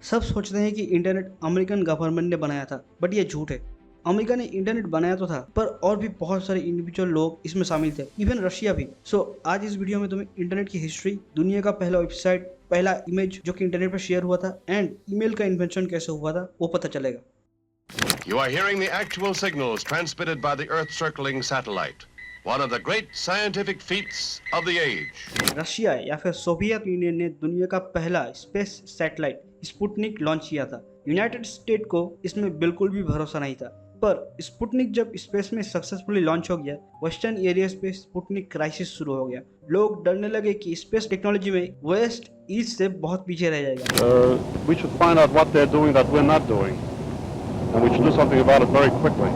सब सोचते हैं कि इंटरनेट अमेरिकन गवर्नमेंट ने बनाया था, बट ये झूठ है। अमेरिका ने इंटरनेट बनाया तो था, पर और भी बहुत सारे इंडिविजुअल लोग इसमें शामिल थे, इवन रशिया भी। आज इस वीडियो में तुम्हें इंटरनेट की हिस्ट्री, दुनिया का पहला वेबसाइट, पहला इमेज जो कि इंटरनेट पर शेयर हुआ था, एंड ईमेल का इन्वेंशन कैसे हुआ था वो पता चलेगा। You are hearing the actual signals transmitted by the Earth-circling satellite, one of the great scientific feats of the age. Russia या फिर सोवियत यूनियन ने दुनिया का पहला स्पेस सैटेलाइट स्पुतनिक लॉन्च किया था। यूनाइटेड स्टेट को इसमें बिल्कुल भी भरोसा नहीं था, पर स्पुतनिक जब स्पेस में सक्सेसफुली लॉन्च हो गया, वेस्टर्न एरियाज पे स्पुतनिक क्राइसिस शुरू हो गया। लोग डरने लगे कि स्पेस टेक्नोलॉजी में वेस्ट ईस्ट से बहुत पीछे रह जाएगा। We should find out what they're doing that we're not doing, and we should do something about it very quickly.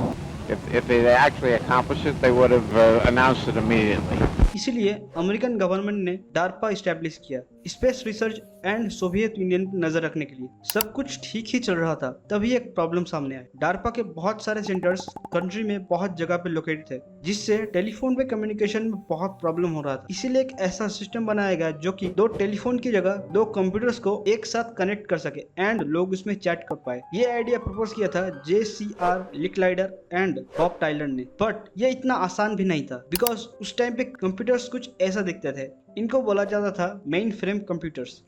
If they actually accomplished it, they would have announced it immediately. इसीलिए American government ने DARPA establish किया, space research and Soviet union पर नजर रखने के लिए। सब कुछ ठीक ही चल रहा था, तभी एक प्रॉब्लम सामने आई। डार्पा के बहुत सारे सेंटर्स कंट्री में बहुत जगह पे लोकेटेड थे, जिससे टेलीफोन पे कम्युनिकेशन में बहुत प्रॉब्लम हो रहा था। इसीलिए एक ऐसा सिस्टम बनाया गया जो कि दो टेलीफोन की जगह दो कंप्यूटर्स को एक साथ कनेक्ट कर सके एंड लोग उसमें चैट कर पाए। ये आइडिया प्रपोज किया था JCR लिकलाइडर एंड बॉब टाइलर ने, बट ये इतना आसान भी नहीं था, बिकॉज उस टाइम पे कंप्यूटर्स कुछ ऐसा दिखते थे। इनको बोला जाता था मेन फ्रेम कंप्यूटर्स।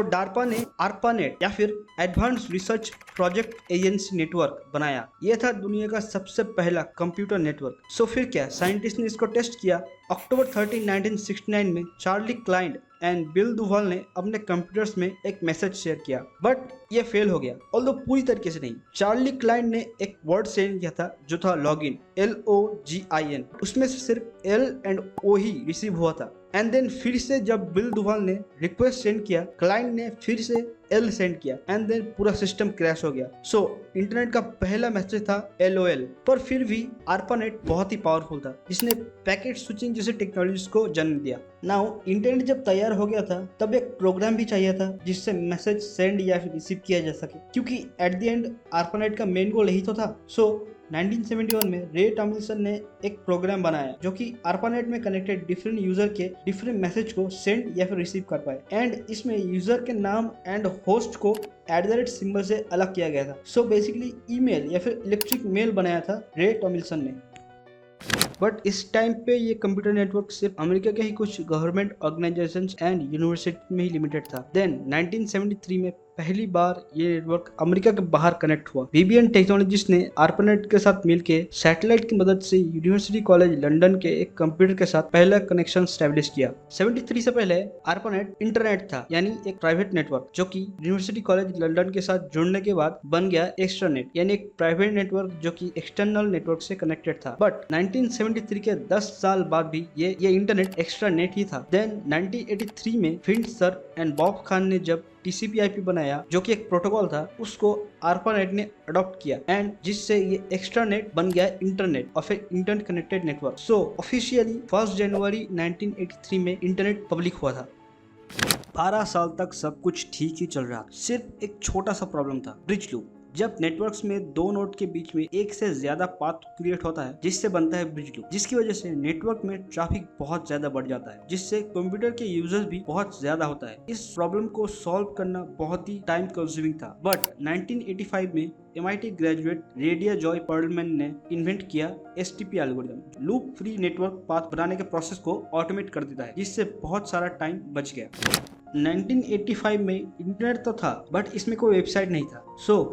डार्पा ने ARPANET या फिर advance research project agency network बनाया। यह था दुनिया का सबसे पहला कंप्यूटर नेटवर्क। फिर क्या, साइंटिस्ट ने इसको टेस्ट किया। अक्टूबर 13, 1969 में चार्ली क्लाइंड एंड बिल दुवाल ने अपने कंप्यूटर्स में एक मैसेज शेयर किया, बट ये फेल हो गया, ऑल्दो पूरी तरीके से नहीं। चार्ली क्लाइंड ने एक वर्ड सेंड किया था जो था लॉगिन, LOGIN। उसमें से सिर्फ L and O he receive हुआ था। एंड देन फिर से जब बिल दुवाल ने रिक्वेस्ट सेंड किया, क्लाइंट ने फिर से L सेंड किया एंड देन पूरा सिस्टम क्रैश हो गया। इंटरनेट का पहला मैसेज था LOL, पर फिर भी ARPANET बहुत ही पावरफुल था, जिसने पैकेट स्विचिंग जैसे टेक्नोलॉजीज को जन्म दिया। नाउ इंटरनेट जब तैयार हो गया था, तब एक प्रोग्राम भी चाहिए था जिससे मैसेज सेंड या फिर रिसीव किया जा सके, क्योंकि एट द एंड ARPANET का मेन गोल यही तो था। 1971 में रे टॉमिल्सन ने एक प्रोग्राम बनाया जो कि ARPANET में कनेक्टेड डिफरेंट यूजर के डिफरेंट मैसेज को सेंड या फिर रिसीव कर पाए, एंड इसमें यूजर के नाम एंड होस्ट को @ सिंबल से अलग किया गया था। बेसिकली ईमेल या फिर इलेक्ट्रिक मेल बनाया था रे टॉमिल्सन ने। बट इस टाइम पे ये कंप्यूटर नेटवर्क सिर्फ अमेरिका के ही कुछ गवर्नमेंट ऑर्गेनाइजेशंस एंड यूनिवर्सिटी में ही लिमिटेड था। देन 1973 में पहली बार ये नेटवर्क अमेरिका के बाहर कनेक्ट हुआ। BBN टेक्नोलॉजीज ने ARPANET के साथ मिलके सैटेलाइट की मदद से यूनिवर्सिटी कॉलेज लंदन के एक कंप्यूटर के साथ पहला कनेक्शन स्टैब्लिश किया। 73 से पहले ARPANET इंटरनेट था, यानी एक प्राइवेट नेटवर्क, जो कि यूनिवर्सिटी कॉलेज लंदन के साथ जुड़ने के बाद बन गया एक्स्ट्रानेट, यानी एक प्राइवेट नेटवर्क जो कि एक्सटर्नल नेटवर्क से कनेक्टेड था। बट 1973 के 10 साल बाद भी ये इंटरनेट एक्स्ट्रानेट ही था। देन 1983 में Finch sir and Bob Khan ने जब TCP/IP बनाया, जो कि एक प्रोटोकॉल था, उसको ARPANET ने अडॉप्ट किया, एंड जिससे ये एक्स्ट्रानेट बन गया इंटरनेट और फिर इंटरनेट कनेक्टेड नेटवर्क। ऑफिशियली 1 जनवरी 1983 में इंटरनेट पब्लिक हुआ था। 12 साल तक सब कुछ ठीक ही चल रहा, सिर्फ एक छोटा सा प्रॉब्लम था, ब्रिज लूप। जब नेटवर्क्स में दो नोड के बीच में एक से ज्यादा पाथ क्रिएट होता है, जिससे बनता है ब्रिज लूप, जिसकी वजह से नेटवर्क में ट्रैफिक बहुत ज्यादा बढ़ जाता है, जिससे कंप्यूटर के यूजर्स भी बहुत ज्यादा होता है। इस प्रॉब्लम को सॉल्व करना बहुत ही टाइम कंज्यूमिंग था, बट 1985 में MIT graduate Radia Joy Perlman ने इन्वेंट किया STP algorithm. Loop free network path बनाने के प्रोसेस को ऑटोमेट कर देता है, जिससे बहुत सारा टाइम बच गया। 1985 में इंटरनेट तो था, बट इसमें कोई वेबसाइट नहीं था।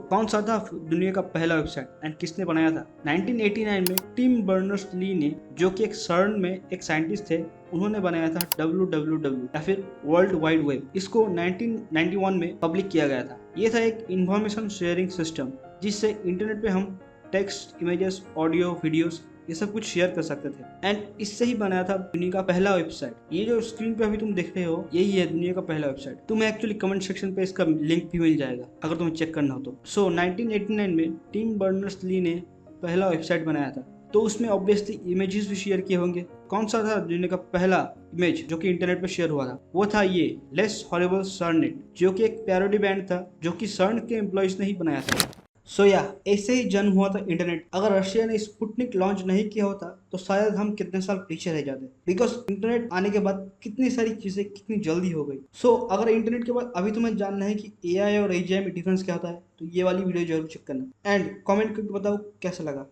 कौन सा था दुनिया का पहला वेबसाइट एंड किसने बनाया था? 1989 में टिम बर्नर्स-ली ने, जो कि एक CERN में एक साइंटिस्ट थे, उन्होंने बनाया था WWW या फिर वर्ल्ड वाइड वेब। इसको 1991 में पब्लिक किया गया था। ये था एक इंफॉर्मेशन शेयरिंग सिस्टम, जिससे इंटरनेट पे हम टेक्स्ट, इमेजेस, ऑडियो, वीडियोस ये सब कुछ शेयर कर सकते थे, एंड इससे ही बनाया था दुनिया का पहला वेबसाइट। ये जो स्क्रीन पे अभी तुम देख रहे हो, यही है दुनिया का पहला वेबसाइट। तुम्हें एक्चुअली कमेंट सेक्शन पे इसका लिंक भी मिल जाएगा अगर तुम्हें चेक करना हो तो। 1989 में टिम बर्नर्स-ली ने पहला वेबसाइट बनाया था, तो उसमें ऑब्वियसली इमेजेस भी शेयर किए होंगे। कौन सा था दुनिया का पहला इमेज जो कि इंटरनेट पे शेयर हुआ था? वो था ये लेस हॉरिबल CERNet, जो कि एक पैरोडी बैंड था, जो कि CERN के एम्प्लॉइज ने ही बनाया था। सो या ऐसे ही जन्म हुआ था इंटरनेट। अगर रशिया ने स्पुतनिक लॉन्च नहीं किया होता तो शायद हम कितने साल पीछे रह जाते, बिकॉज इंटरनेट आने के बाद कितनी सारी चीजें कितनी जल्दी हो गई। सो अगर इंटरनेट के बाद अभी तुम्हें जानना है कि एआई और एजीआई में डिफरेंस क्या होता है तो ये वाली वीडियो जरूर चेक करना एंड कमेंट करके बताओ कैसा लगा।